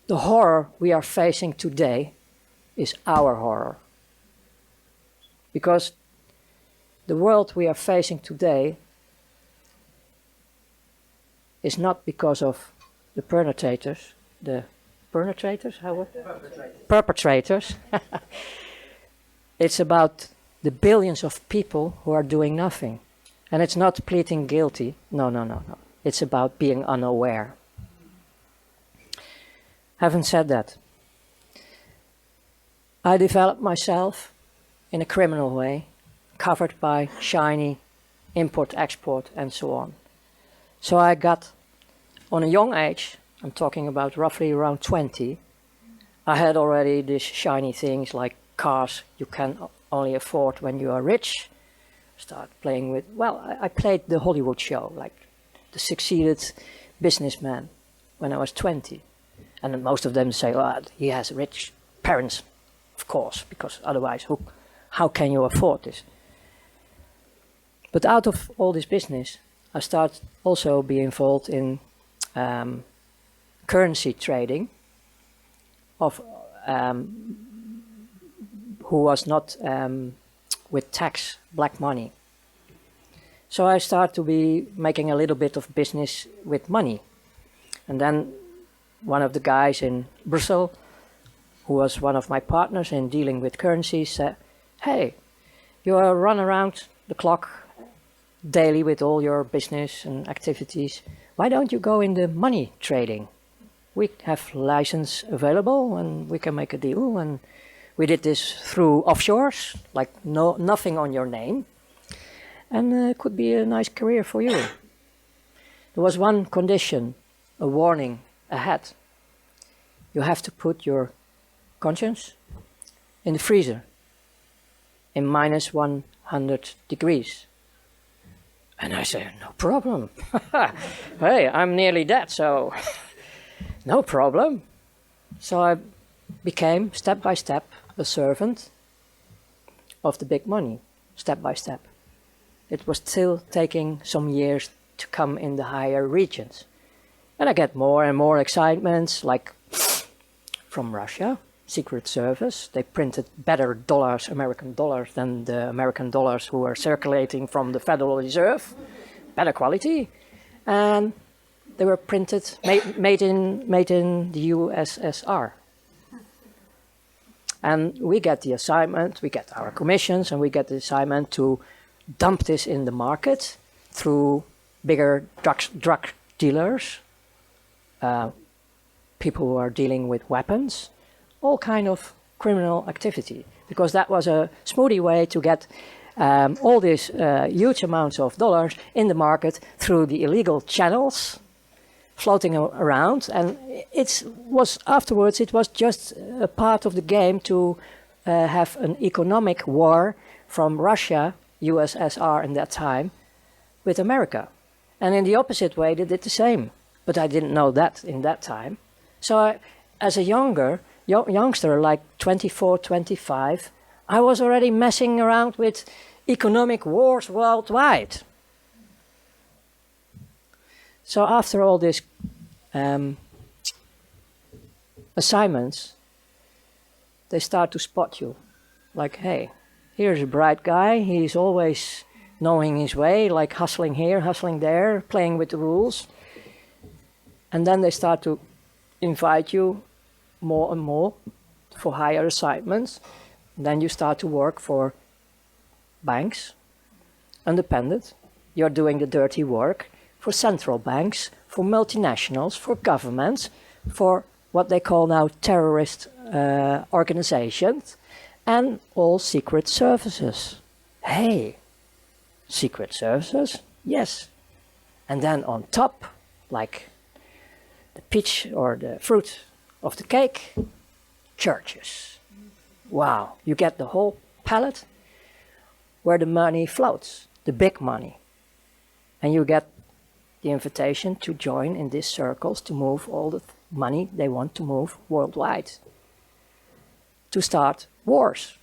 The horror we are facing today is our horror. Because the world we are facing today is not because of the perpetrators, perpetrators. It's about the billions of people who are doing nothing. And it's not pleading guilty. No. It's about being unaware. Having said that, I developed myself in a criminal way, covered by shiny import, export, and so on. So I got, on a young age, I'm talking about roughly around 20, I had already these shiny things like cars you can only afford when you are rich. Start playing with, well, I played the Hollywood show, like the succeeded businessman when I was 20. And most of them say, oh, he has rich parents, of course, because otherwise how can you afford this? But out of all this business, I started also be involved in currency trading of who was not with tax, black money. So I started to be making a little bit of business with money. And then one of the guys in Brussels, who was one of my partners in dealing with currencies, said, hey, you run around the clock daily with all your business and activities. Why don't you go in the money trading? We have license available and we can make a deal. And we did this through offshores, like nothing on your name. And it could be a nice career for you. There was one condition, a warning ahead. You have to put your conscience in the freezer in minus 100 degrees. And I said, no problem. Hey, I'm nearly dead, so no problem. So I became, step by step, a servant of the big money, step by step. It was still taking some years to come in the higher regions. And I get more and more excitements, like from Russia, Secret Service. They printed better dollars, American dollars, than the American dollars who were circulating from the Federal Reserve. Better quality. And they were printed, made in the USSR. And we get the assignment, we get our commissions, and we get the assignment to dump this in the market through bigger drug dealers, people who are dealing with weapons, all kind of criminal activity, because that was a smoothie way to get all these huge amounts of dollars in the market through the illegal channels floating around. And afterwards it was just a part of the game to have an economic war from Russia, USSR in that time, with America. And in the opposite way they did the same. But I didn't know that in that time. So as a youngster, like 24, 25, I was already messing around with economic wars worldwide. So after all these assignments, they start to spot you. Like, hey, here's a bright guy. He's always knowing his way, like hustling here, hustling there, playing with the rules. And then they start to invite you more and more for higher assignments. Then you start to work for banks, independent. You're doing the dirty work for central banks, for multinationals, for governments, for what they call now terrorist organizations, and all secret services. Hey, secret services? Yes. And then on top, like the peach or the fruit of the cake, churches. Wow, you get the whole palette where the money floats, the big money. And you get the invitation to join in these circles to move all the money they want to move worldwide. To start wars,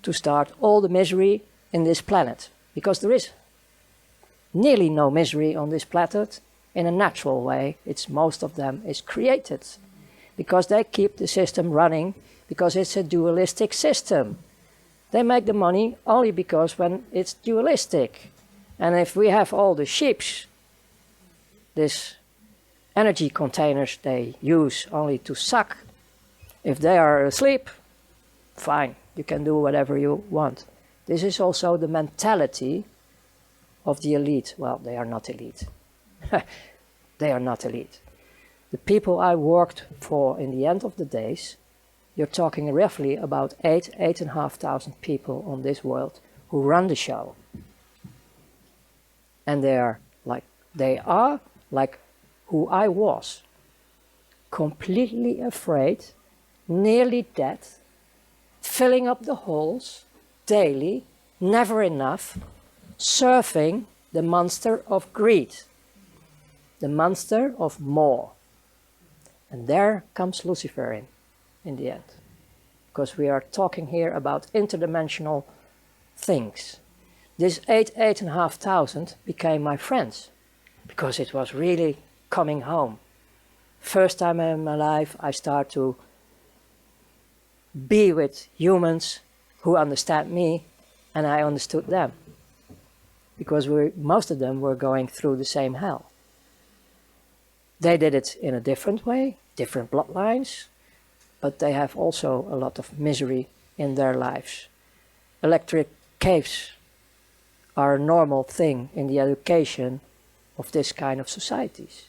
to start all the misery in this planet. Because there is nearly no misery on this planet in a natural way. Most of them is created. because they keep the system running, because it's a dualistic system. They make the money only because when it's dualistic. And if we have all the ships, these energy containers they use only to suck, if they are asleep, fine, you can do whatever you want. This is also the mentality of the elite. Well, they are not elite. They are not elite. The people I worked for in the end of the days, you're talking roughly about 8,500 people on this world who run the show. And they are like who I was, completely afraid, nearly dead, filling up the holes daily, never enough, surfing the monster of greed, the monster of more. And there comes Lucifer in the end, because we are talking here about interdimensional things. This 8,500 became my friends, because it was really coming home. First time in my life I start to be with humans who understand me, and I understood them, because most of them were going through the same hell. They did it in a different way, different bloodlines, but they have also a lot of misery in their lives. Electric caves are a normal thing in the education of this kind of societies.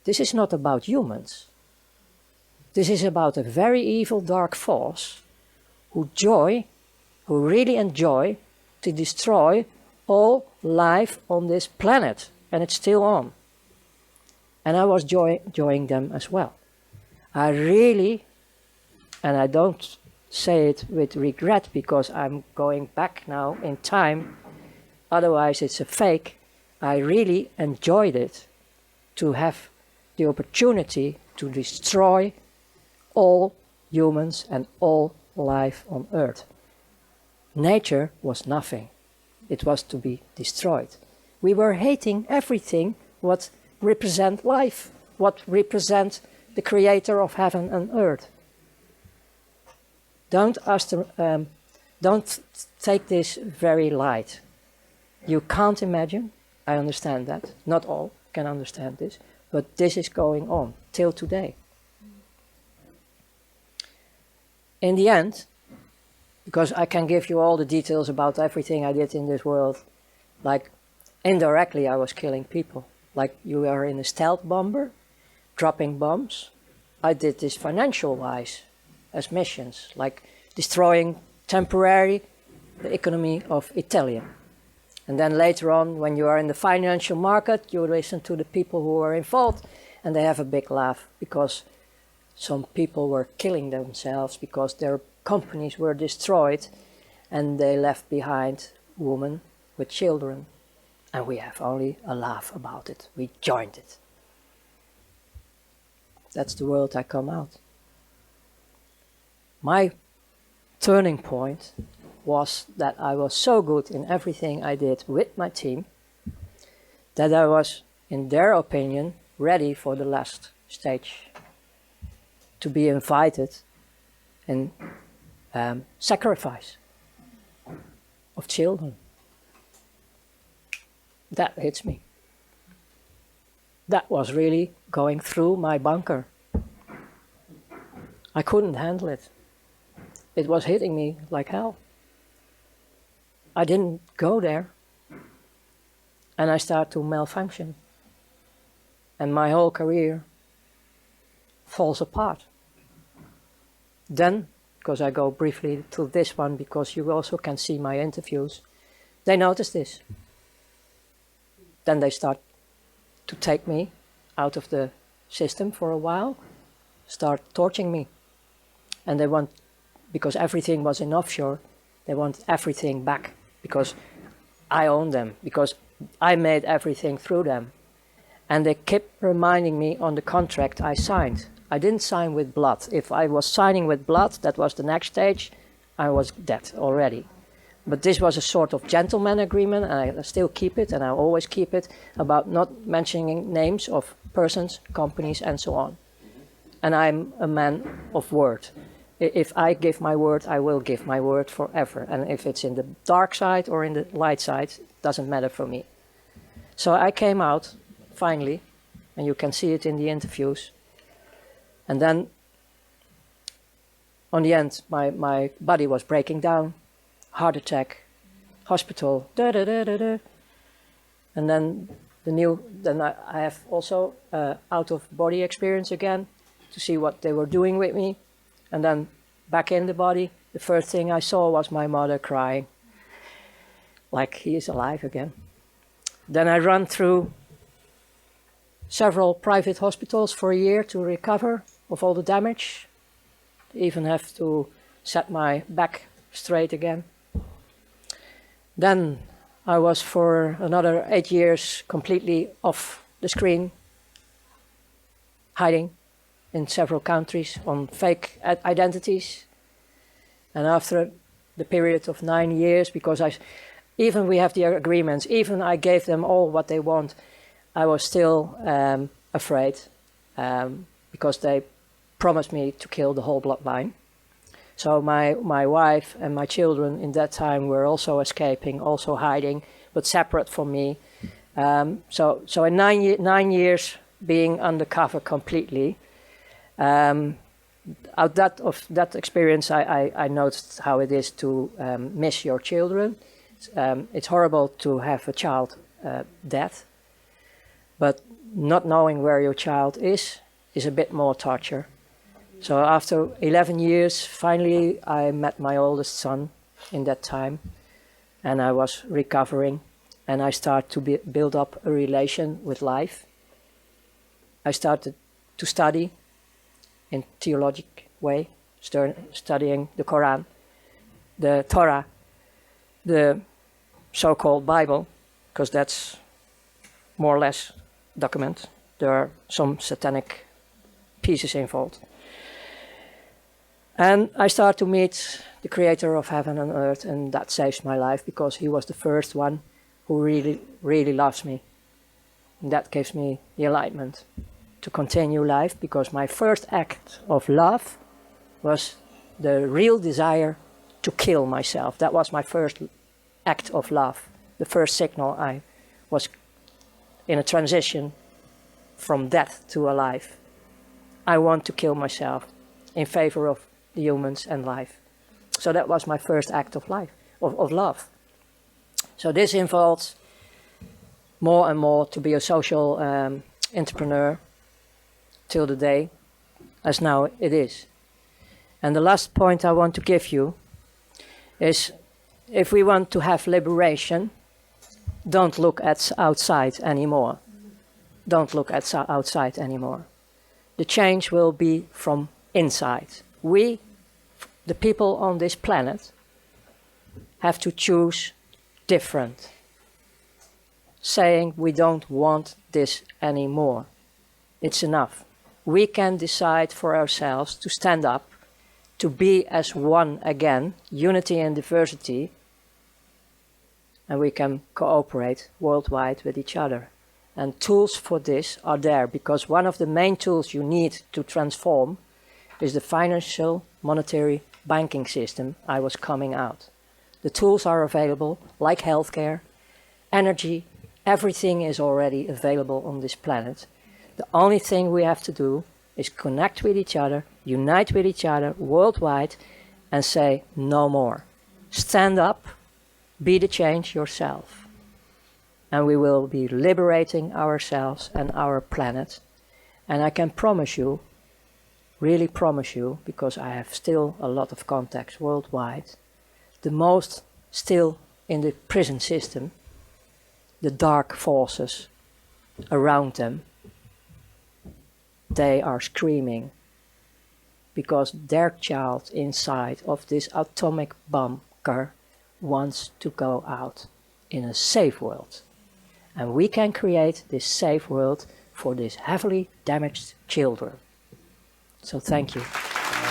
This is not about humans. This is about a very evil dark force who really enjoy to destroy all life on this planet, and it's still on. And I was enjoying them as well. I really, and I don't say it with regret because I'm going back now in time, otherwise it's a fake, I really enjoyed it to have the opportunity to destroy all humans and all life on earth. Nature was nothing. It was to be destroyed. We were hating everything what represent life, what represent the creator of heaven and earth. Don't take this very light. You can't imagine, I understand that, not all can understand this, but this is going on till today. In the end, because I can give you all the details about everything I did in this world, like indirectly I was killing people. Like you are in a stealth bomber, dropping bombs. I did this financial-wise as missions, like destroying temporarily the economy of Italy. And then later on, when you are in the financial market, you listen to the people who are involved, and they have a big laugh because some people were killing themselves because their companies were destroyed and they left behind women with children. And we have only a laugh about it. We joined it. That's the world I come out. My turning point was that I was so good in everything I did with my team that I was, in their opinion, ready for the last stage. To be invited in sacrifice of children. That hits me. That was really going through my bunker. I couldn't handle it. It was hitting me like hell. I didn't go there. And I started to malfunction. And my whole career falls apart. Then, because I go briefly to this one, because you also can see my interviews, they notice this. Then they start to take me out of the system for a while, start torturing me. And they want, because everything was in offshore, they want everything back, because I own them, because I made everything through them. And they kept reminding me on the contract I signed. I didn't sign with blood. If I was signing with blood, that was the next stage, I was dead already. But this was a sort of gentleman agreement, and I still keep it, and I always keep it, about not mentioning names of persons, companies, and so on. And I'm a man of word. If I give my word, I will give my word forever. And if it's in the dark side or in the light side, it doesn't matter for me. So I came out, finally, and you can see it in the interviews. And then, on the end, my body was breaking down, heart attack, hospital, da-da-da-da-da. And then I have also out-of-body experience again to see what they were doing with me. And then back in the body, the first thing I saw was my mother crying, like he is alive again. Then I ran through several private hospitals for a year to recover of all the damage. Even have to set my back straight again. Then I was for another 8 years completely off the screen, hiding in several countries on fake identities. And after the period of 9 years, because even we have the agreements, even I gave them all what they want, I was still afraid because they promised me to kill the whole bloodline. So my wife and my children in that time were also escaping, also hiding, but separate from me. So in 9 years being undercover completely, out of that experience, I noticed how it is to miss your children. It's horrible to have a child dead, but not knowing where your child is a bit more torture. So after 11 years, finally I met my oldest son in that time, and I was recovering, and I started to build up a relation with life. I started to study in theologic way, studying the Quran, the Torah, the so-called Bible, because that's more or less document. There are some satanic pieces involved. And I start to meet the creator of heaven and earth, and that saves my life because he was the first one who really, really loves me. And that gives me the enlightenment to continue life, because my first act of love was the real desire to kill myself. That was my first act of love, the first signal I was in a transition from death to alive. I want to kill myself in favor of the humans and life. So that was my first act of life, of love. So this involves more and more to be a social entrepreneur till the day as now it is. And the last point I want to give you is, if we want to have liberation, don't look at outside anymore. Don't look at outside anymore. The change will be from inside. We, the people on this planet, have to choose different, saying we don't want this anymore. It's enough. We can decide for ourselves to stand up, to be as one again, unity and diversity, and we can cooperate worldwide with each other. And tools for this are there, because one of the main tools you need to transform is the financial, monetary, banking system I was coming out. The tools are available, like healthcare, energy, everything is already available on this planet. The only thing we have to do is connect with each other, unite with each other worldwide, and say no more. Stand up, be the change yourself. And we will be liberating ourselves and our planet. And I can promise you, really promise you, because I have still a lot of contacts worldwide, the most still in the prison system, the dark forces around them, they are screaming because their child inside of this atomic bunker wants to go out in a safe world. And we can create this safe world for these heavily damaged children. So thank you.